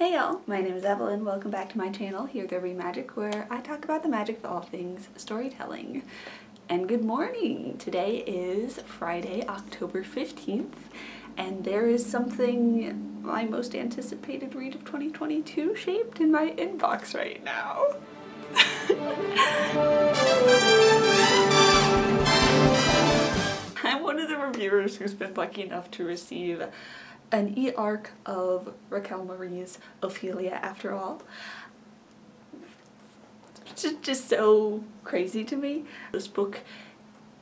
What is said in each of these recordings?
Hey y'all, my name is Evelyn. Welcome back to my channel, Here There Be Magic, where I talk about the magic of all things storytelling. And good morning! Today is Friday, October 15th, and there is something, my most anticipated read of 2022, shaped in my inbox right now. I'm one of the reviewers who's been lucky enough to receive an e-arc of Raquel Marie's Ophelia After All. It's just so crazy to me. This book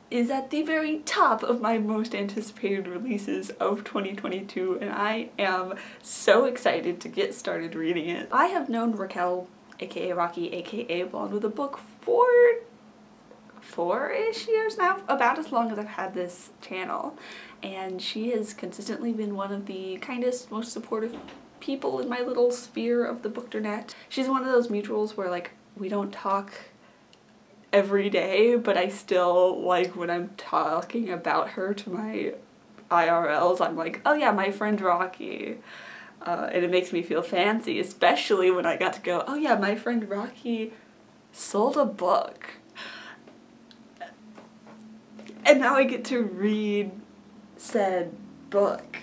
is at the very top of my most anticipated releases of 2022, and I am so excited to get started reading it. I have known Raquel, aka Rocky, aka Blonde with a Book for four-ish years now, about as long as I've had this channel, and she has consistently been one of the kindest, most supportive people in my little sphere of the bookternet. She's one of those mutuals where, like, we don't talk every day, but I still, like, when I'm talking about her to my IRLs, I'm like, oh yeah, my friend Rocky. And it makes me feel fancy, especially when I got to go, oh yeah, my friend Rocky sold a book. And now I get to read said book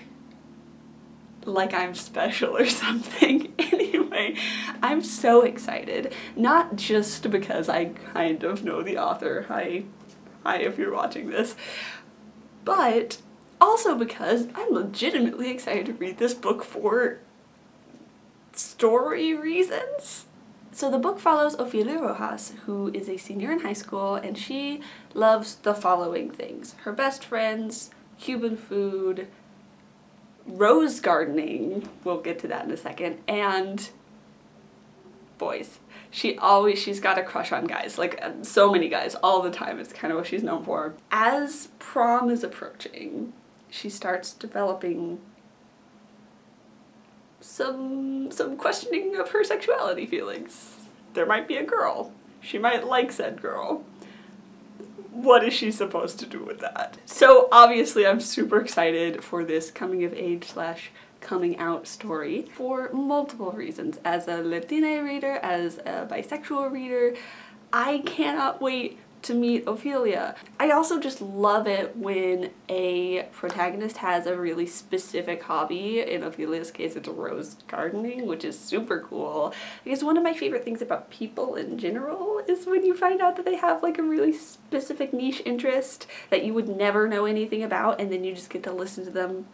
like I'm special or something. Anyway, I'm so excited. Not just because I kind of know the author, hi if you're watching this, but also because I'm legitimately excited to read this book for story reasons. So the book follows Ophelia Rojas, who is a senior in high school, and she loves the following things: her best friends, Cuban food, rose gardening, we'll get to that in a second, and boys. She's got a crush on guys, like so many guys all the time. It's kind of what she's known for. As prom is approaching, she starts developing some questioning of her sexuality feelings. There might be a girl. She might like said girl. What is she supposed to do with that? So obviously I'm super excited for this coming of age / coming out story for multiple reasons. As a Latina reader, as a bisexual reader, I cannot wait to meet Ophelia. I also just love it when a protagonist has a really specific hobby. In Ophelia's case, it's rose gardening, which is super cool. Because one of my favorite things about people in general is when you find out that they have like a really specific niche interest that you would never know anything about, and then you just get to listen to them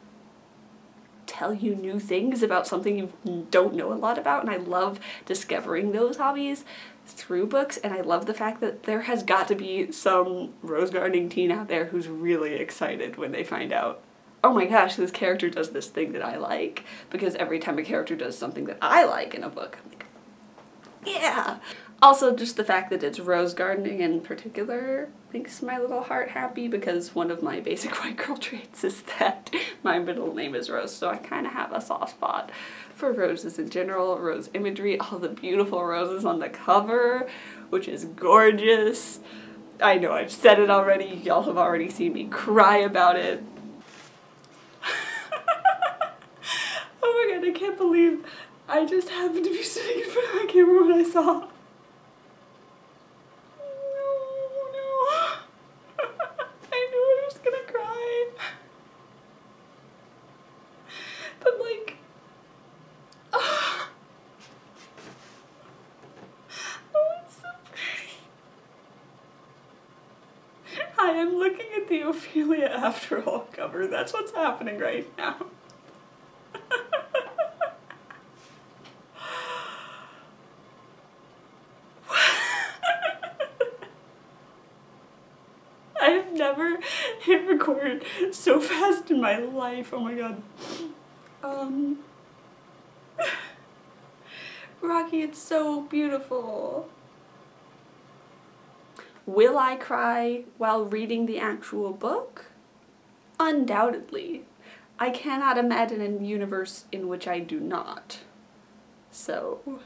tell you new things about something you don't know a lot about. And I love discovering those hobbies through books, and I love the fact that there has got to be some rose gardening teen out there who's really excited when they find out, oh my gosh, this character does this thing that I like, because every time a character does something that I like in a book, I'm like, yeah! Also, just the fact that it's rose gardening in particular makes my little heart happy, because one of my basic white girl traits is that my middle name is Rose, so I kind of have a soft spot for roses in general, rose imagery, all the beautiful roses on the cover, which is gorgeous. I know I've said it already, y'all have already seen me cry about it. Oh my god, I can't believe I just happened to be sitting in front of my camera when I saw. Hi, I'm looking at the Ophelia After All cover. That's what's happening right now. I have never hit record so fast in my life. Oh my god. Rocky, it's so beautiful. Will I cry while reading the actual book? Undoubtedly. I cannot imagine a universe in which I do not. So...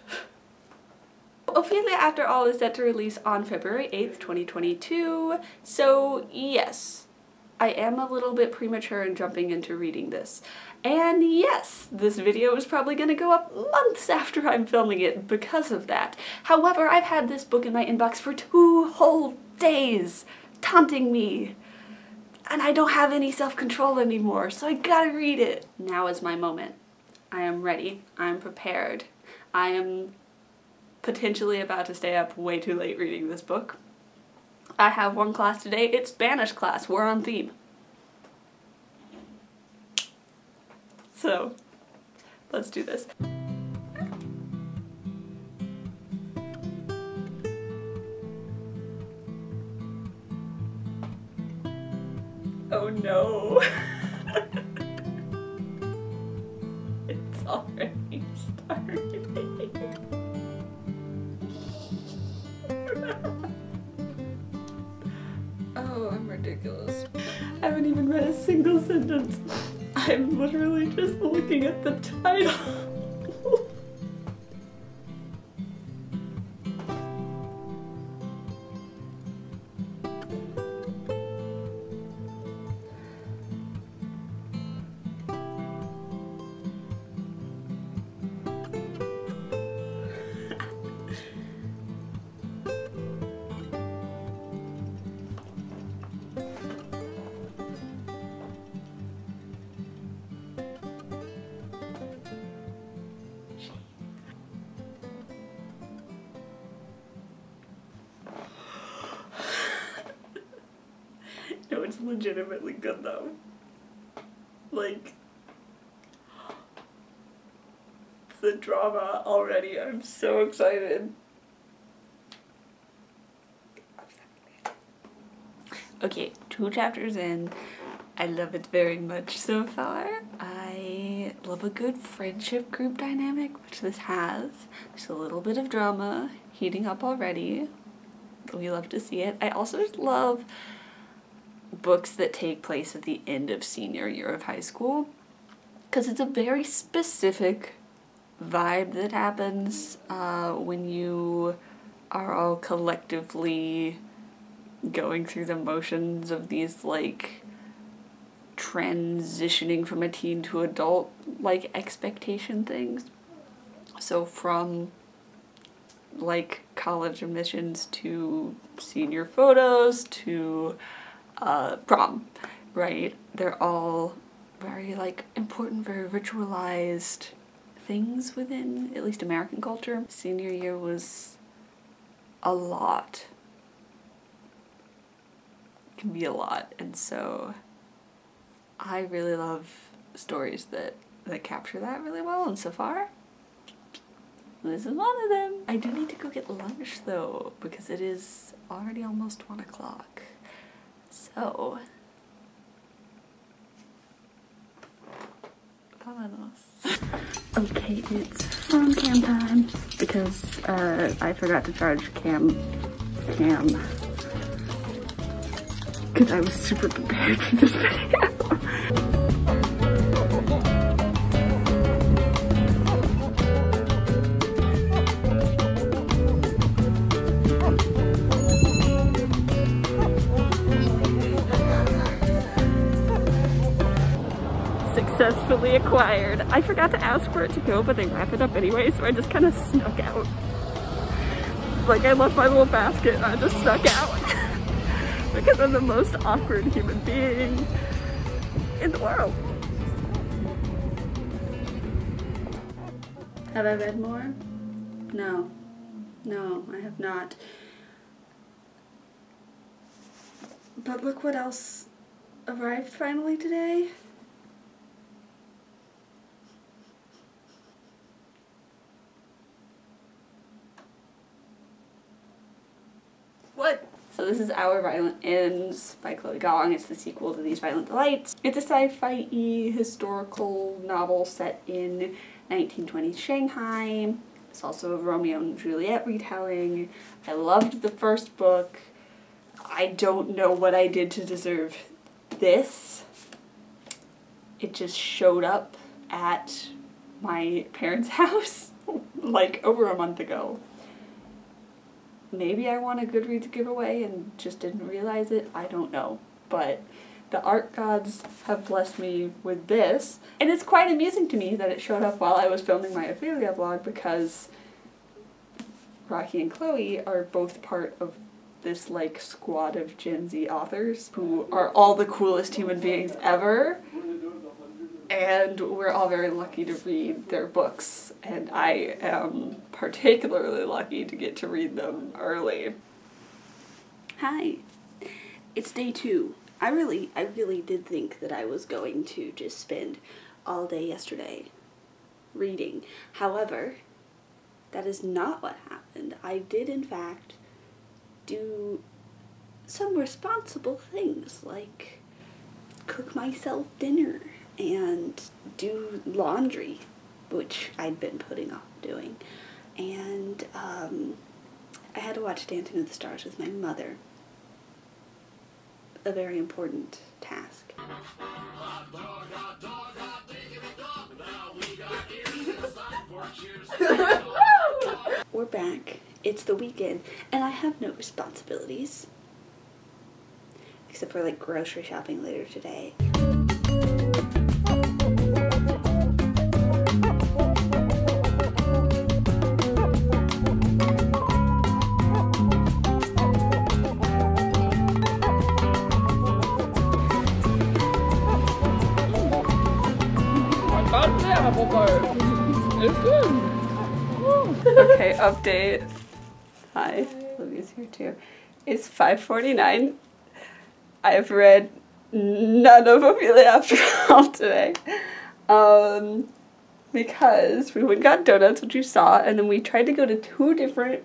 Ophelia After All is set to release on February 8th, 2022, so yes. I am a little bit premature in jumping into reading this. And yes, this video is probably going to go up months after I'm filming it because of that. However, I've had this book in my inbox for 2 whole days, taunting me. And I don't have any self-control anymore, so I gotta read it. Now is my moment. I am ready. I am prepared. I am potentially about to stay up way too late reading this book. I have one class today. It's Spanish class. We're on theme. So, let's do this. Oh no. It's already starting. Oh, I'm ridiculous. I haven't even read a single sentence. I'm literally just looking at the title. No, it's legitimately good though. Like, the drama already, I'm so excited. Okay, 2 chapters in. I love it very much so far. I love a good friendship group dynamic, which this has. There's a little bit of drama heating up already. We love to see it. I also just love books that take place at the end of senior year of high school, because it's a very specific vibe that happens when you are all collectively going through the motions of these, like, transitioning from a teen to adult, like, expectation things. So from, like, college admissions to senior photos to prom, right? They're all very, like, important, very ritualized things within, at least American culture. Senior year was a lot. It can be a lot, and so I really love stories that capture that really well, and so far, this is one of them. I do need to go get lunch though, because it is already almost 1 o'clock. So, vámonos. Okay, it's phone cam time, because I forgot to charge cam, because I was super prepared for this video. Successfully acquired. I forgot to ask for it to go, but they wrap it up anyway, so I just kind of snuck out. Like, I left my little basket and I just snuck out. Because I'm the most awkward human being in the world. Have I read more? No. No, I have not. But look what else arrived finally today. What? So this is Our Violent Ends by Chloe Gong. It's the sequel to These Violent Delights. It's a sci-fi-y historical novel set in 1920s Shanghai. It's also a Romeo and Juliet retelling. I loved the first book. I don't know what I did to deserve this. It just showed up at my parents' house like over a month ago. Maybe I won a Goodreads giveaway and just didn't realize it. I don't know. But The art gods have blessed me with this, and it's quite amusing to me that it showed up while I was filming my Ophelia vlog because Rocky and Chloe are both part of this like squad of Gen Z authors who are all the coolest human beings ever, and we're all very lucky to read their books, and I am particularly lucky to get to read them early. Hi, it's day 2. I really did think that I was going to just spend all day yesterday reading. However, that is not what happened. I did in fact do some responsible things like cook myself dinner and do laundry, which I'd been putting off doing. And I had to watch Dancing with the Stars with my mother. A very important task. We're back. It's the weekend, and I have no responsibilities. Except for like grocery shopping later today. It's good. Okay, update. Hi, Livy's here too. It's 5:49. I've read none of Ophelia After All today. Because we went and got donuts, which you saw, and then we tried to go to 2 different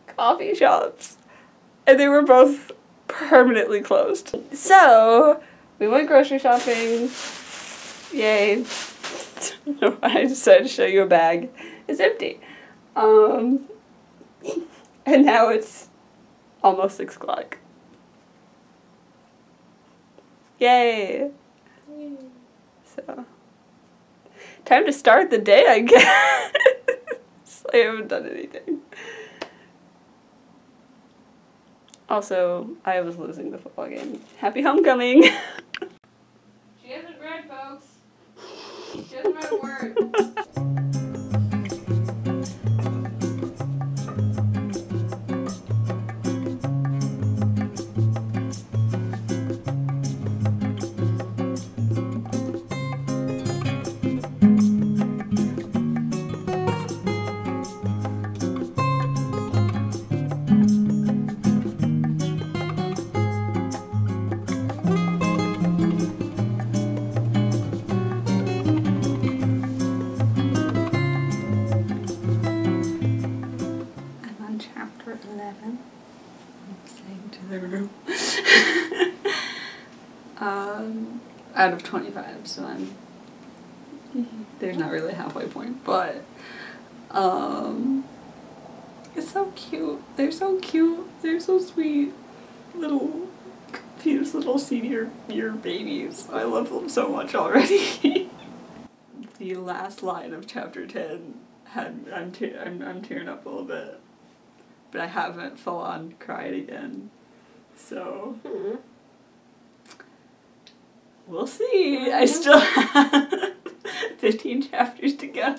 coffee shops, and they were both permanently closed. So, we went grocery shopping. Yay. I decided to show you a bag. It's empty. And now it's almost 6 o'clock. Yay. So, time to start the day, I guess. I haven't done anything. Also, I was losing the football game. Happy homecoming! She hasn't read, folks. She hasn't read a word. Chapter 11. I'm saying to the room. Out of 25, so I'm. There's not really a halfway point, but it's so cute. They're so cute. They're so sweet. Little, confused little senior year babies. I love them so much already. The last line of chapter 10 I'm tearing up a little bit. But I haven't full on cried again. So we'll see. I still have 15 chapters to go.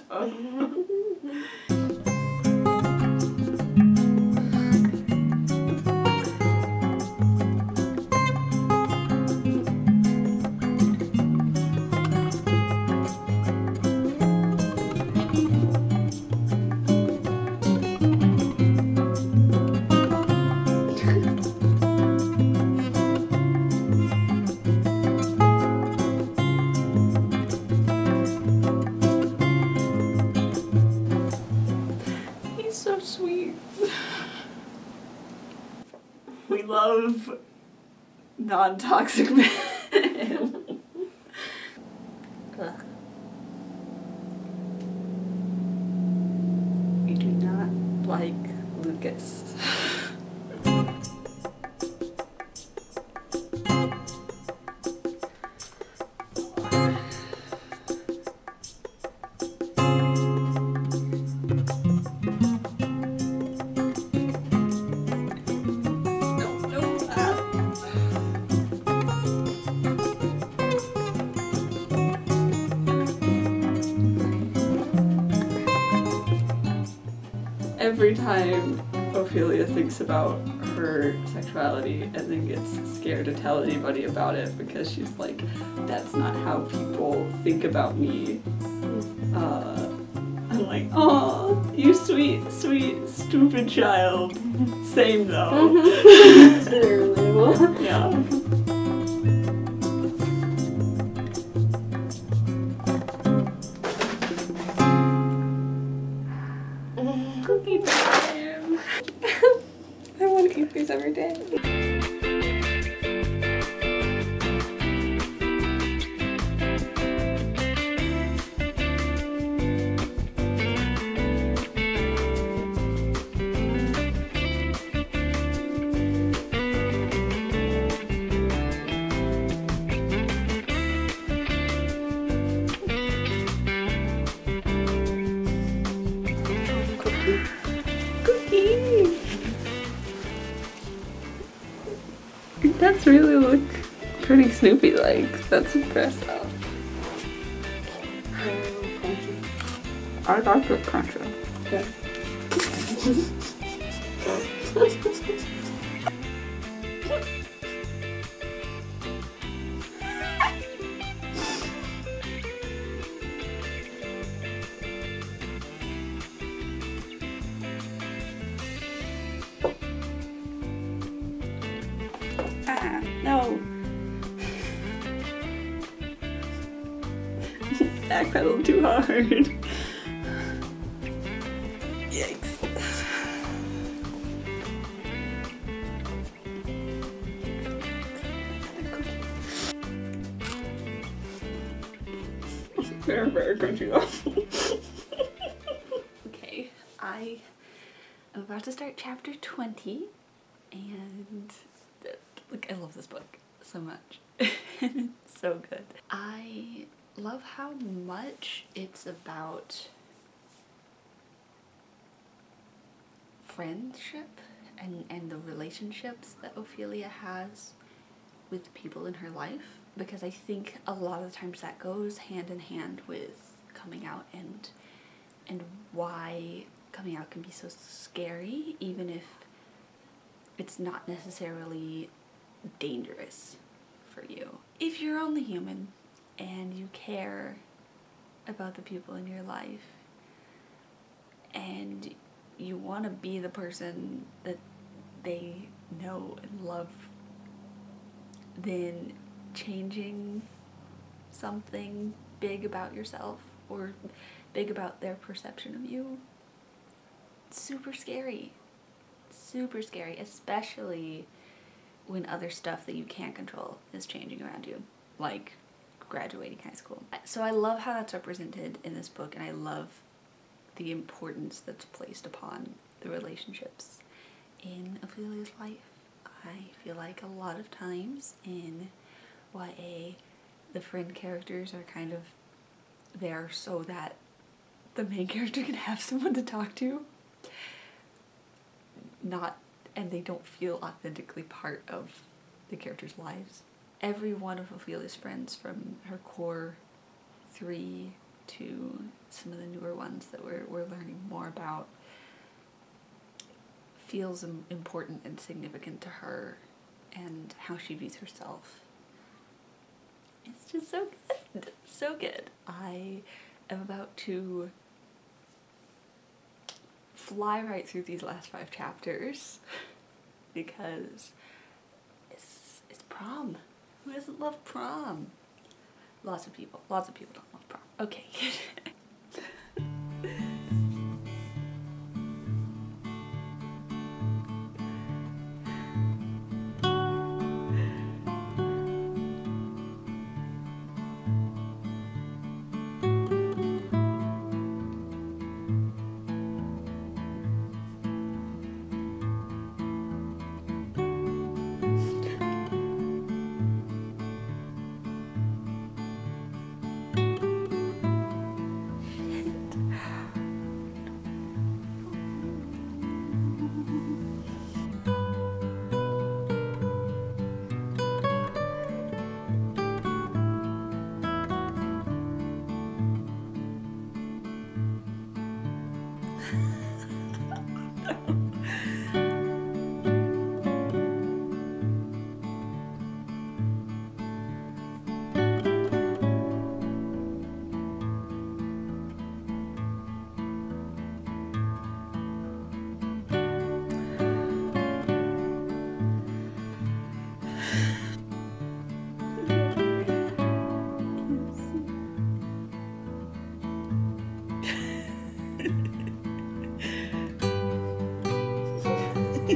So sweet. We love non-toxic men. We do not like Lucas. every time Ophelia thinks about her sexuality and then gets scared to tell anybody about it because she's like, that's not how people think about me. I'm like, oh, you sweet, sweet, stupid child. Same though. Very relatable. Yeah. Cookie time. I want to eat these every day. Cookie! That's really look pretty Snoopy-like. That's impressive. I like it crunchy. Okay. No. Backpedal too hard. Yikes. Very, very crunchy though. Okay, I am about to start chapter 20, and look, I love this book so much. It's so good. I love how much it's about friendship and the relationships that Ophelia has with people in her life, because I think a lot of the times that goes hand in hand with coming out and why coming out can be so scary, even if it's not necessarily dangerous for you. If you're only human and you care about the people in your life and you want to be the person that they know and love, then changing something big about yourself or big about their perception of you, it's super scary. Super scary, especially when other stuff that you can't control is changing around you, like graduating high school. So I love how that's represented in this book, and I love the importance that's placed upon the relationships in Ophelia's life. I feel like a lot of times in YA, the friend characters are kind of there so that the main character can have someone to talk to, and they don't feel authentically part of the characters' lives. Every one of Ophelia's friends, from her core 3 to some of the newer ones that we're learning more about, feels important and significant to her and how she views herself. It's just so good. So good. I am about to fly right through these last 5 chapters because it's prom. Who doesn't love prom? Lots of people. Lots of people don't love prom. Okay. I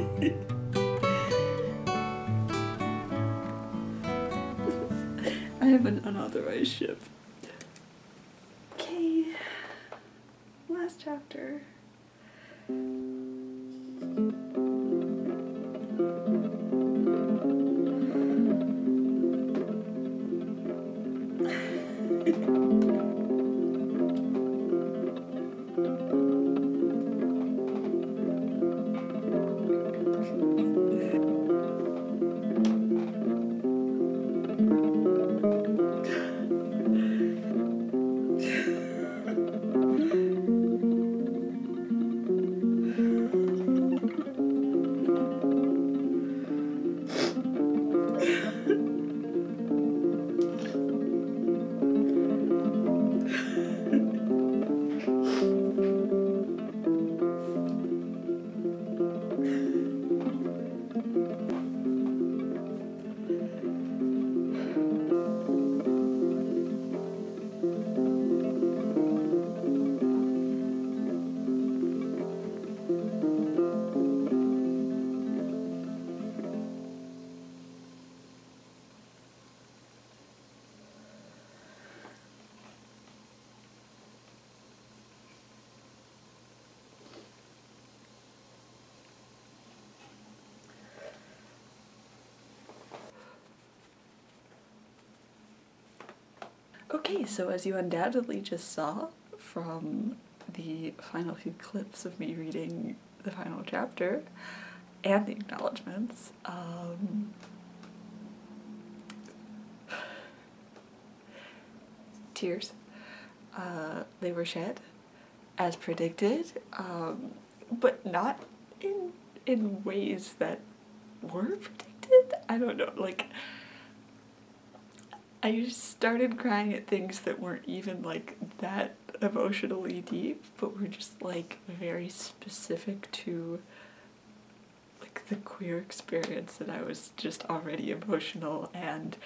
have an unauthorized ship. Okay, last chapter. Okay, so as you undoubtedly just saw from the final few clips of me reading the final chapter and the acknowledgements, tears. They were shed, as predicted, but not in ways that were predicted. I don't know, like, I just started crying at things that weren't even like that emotionally deep, but were just like very specific to like the queer experience, and I was just already emotional, and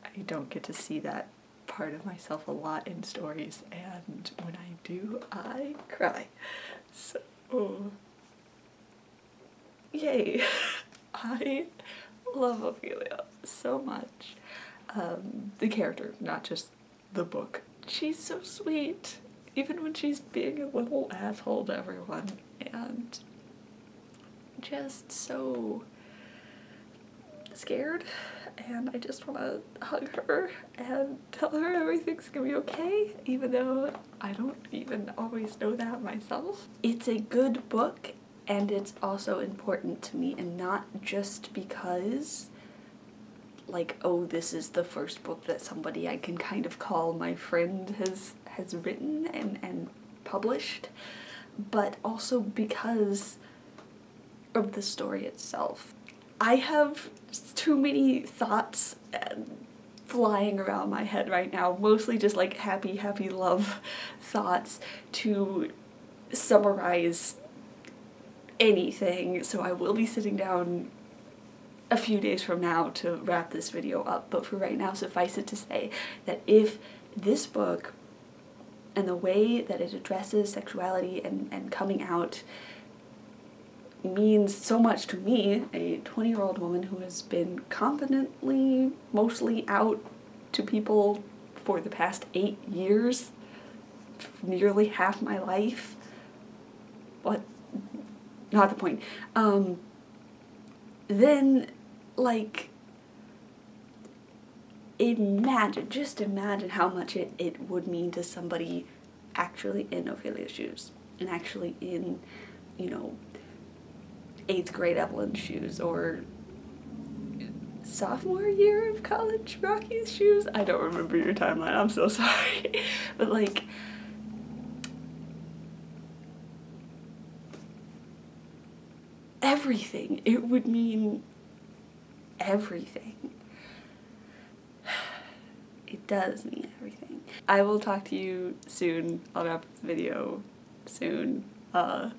I don't get to see that part of myself a lot in stories, and when I do, I cry. So, yay. I love Ophelia so much. The character, not just the book. She's so sweet, even when she's being a little asshole to everyone, and just so scared, and I just want to hug her and tell her everything's gonna be okay, even though I don't even always know that myself. It's a good book, and it's also important to me, and not just because like, oh, this is the first book that somebody I can kind of call my friend has written and published, but also because of the story itself. I have too many thoughts flying around my head right now, mostly just like happy love thoughts to summarize anything, so I will be sitting down a few days from now to wrap this video up, but for right now, suffice it to say that if this book and the way that it addresses sexuality and coming out means so much to me, a 20-year-old woman who has been confidently mostly out to people for the past 8 years, nearly half my life, but not the point, then, like, just imagine how much it would mean to somebody actually in Ophelia's shoes, and actually in, you know, 8th grade Evelyn's shoes, or sophomore year of college Rocky's shoes. I don't remember your timeline, I'm so sorry. But like, everything. It would mean everything. It does mean everything. I will talk to you soon. I'll wrap up the video soon. God,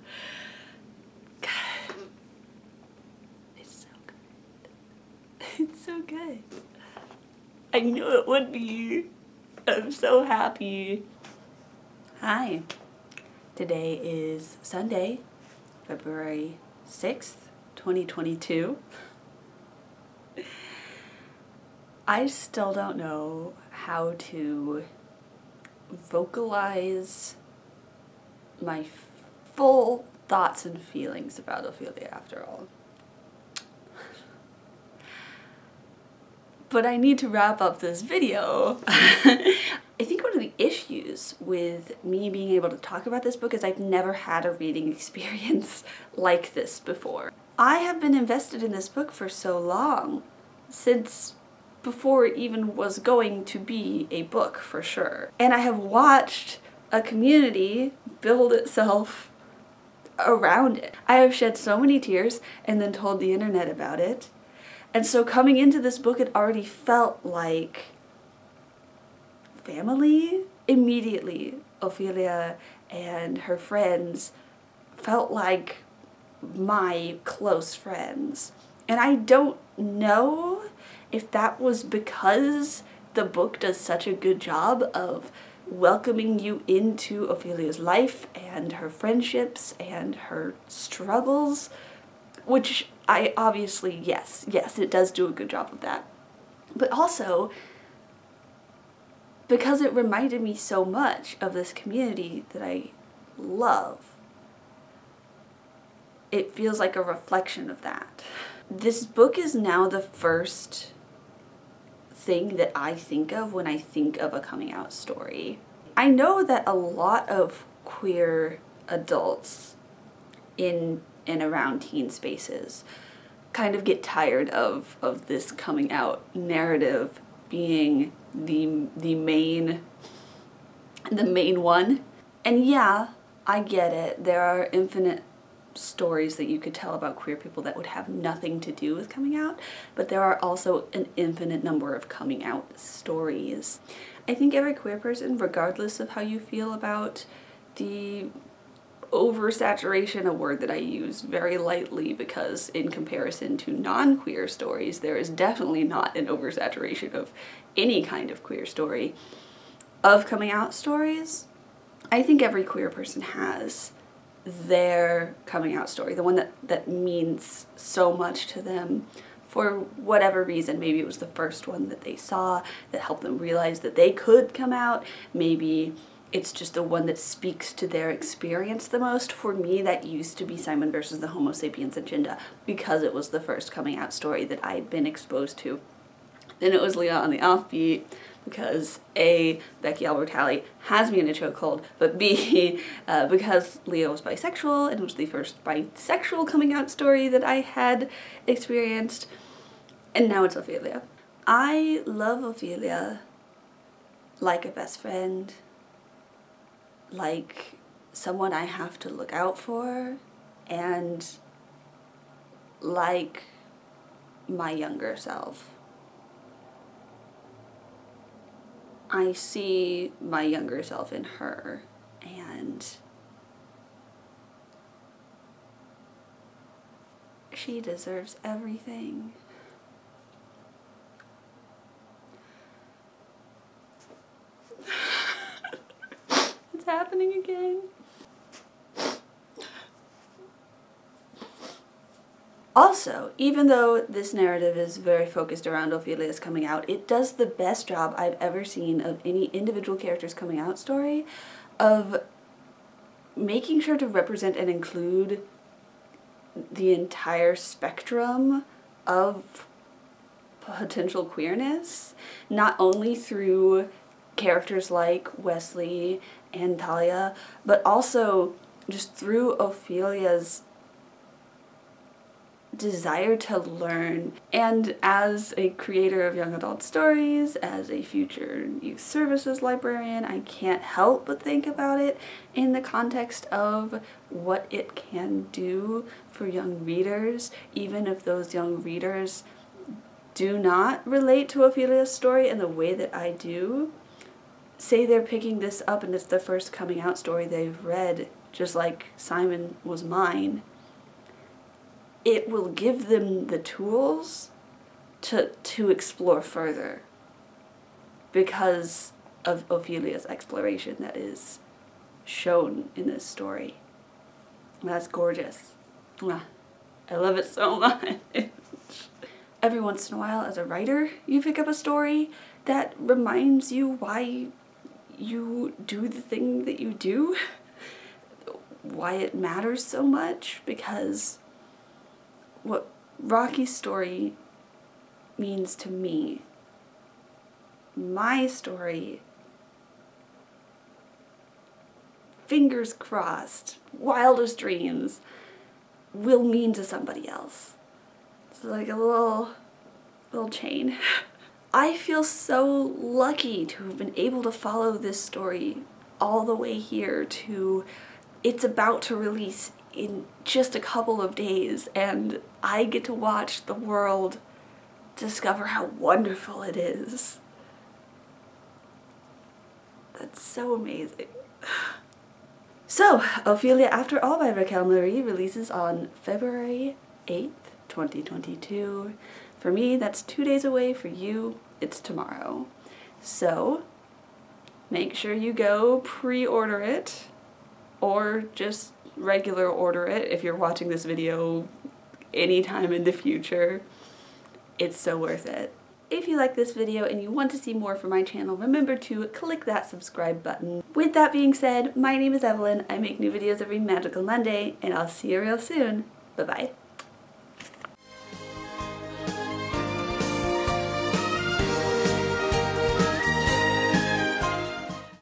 it's so good. It's so good. I knew it would be. I'm so happy. Hi. Today is Sunday, February 6th, 2022. I still don't know how to vocalize my full thoughts and feelings about Ophelia after all. But I need to wrap up this video. I think one of the issues with me being able to talk about this book is I've never had a reading experience like this before. I have been invested in this book for so long, since before it even was going to be a book for sure. And I have watched a community build itself around it. I have shed so many tears and then told the internet about it. And so coming into this book, it already felt like family. Immediately, Ophelia and her friends felt like my close friends. And I don't know if that was because the book does such a good job of welcoming you into Ophelia's life and her friendships and her struggles, which I obviously, yes, it does do a good job of that. But also, because it reminded me so much of this community that I love, it feels like a reflection of that. This book is now the first thing that I think of when I think of a coming out story. I know that a lot of queer adults in and around teen spaces kind of get tired of this coming out narrative being the main one. And yeah, I get it. There are infinite stories that you could tell about queer people that would have nothing to do with coming out, but there are also an infinite number of coming out stories. I think every queer person, regardless of how you feel about the oversaturation, a word that I use very lightly because in comparison to non-queer stories, there is definitely not an oversaturation of any kind of queer story, of coming out stories. I think every queer person has their coming out story, the one that means so much to them for whatever reason. Maybe it was the first one that they saw that helped them realize that they could come out. Maybe it's just the one that speaks to their experience the most. For me, that used to be Simon versus the Homo sapiens agenda, because it was the first coming out story that I'd been exposed to. Then it was Leah on the Offbeat, because A, Becky Albertalli has me in a chokehold, but B, because Leah was bisexual and was the first bisexual coming out story that I had experienced, and now it's Ophelia. I love Ophelia like a best friend, like someone I have to look out for, and like my younger self. I see my younger self in her, and she deserves everything. It's happening again. Also, even though this narrative is very focused around Ophelia's coming out, it does the best job I've ever seen of any individual character's coming out story of making sure to represent and include the entire spectrum of potential queerness, not only through characters like Wesley and Talia, but also just through Ophelia's desire to learn. And as a creator of young adult stories, as a future youth services librarian, I can't help but think about it in the context of what it can do for young readers, even if those young readers do not relate to Ophelia's story in the way that I do. Say they're picking this up and it's the first coming out story they've read, just like Simon was mine. It will give them the tools to explore further because of Ophelia's exploration that is shown in this story. That's gorgeous. Mwah. I love it so much. Every once in a while, as a writer, you pick up a story that reminds you why you do the thing that you do, why it matters so much, because what Rocky's story means to me, my story, fingers crossed, wildest dreams, will mean to somebody else. It's like a little chain. I feel so lucky to have been able to follow this story all the way here to it's about to release in just a couple of days, and I get to watch the world discover how wonderful it is. That's so amazing. So, Ophelia After All by Raquel Marie releases on February 8th, 2022. For me, that's 2 days away. For you, it's tomorrow. So, make sure you go pre-order it, or just regular order it if you're watching this video anytime in the future. It's so worth it. If you like this video and you want to see more from my channel, remember to click that subscribe button. With that being said, my name is Evelyn. I make new videos every magical Monday, and I'll see you real soon. Bye-bye.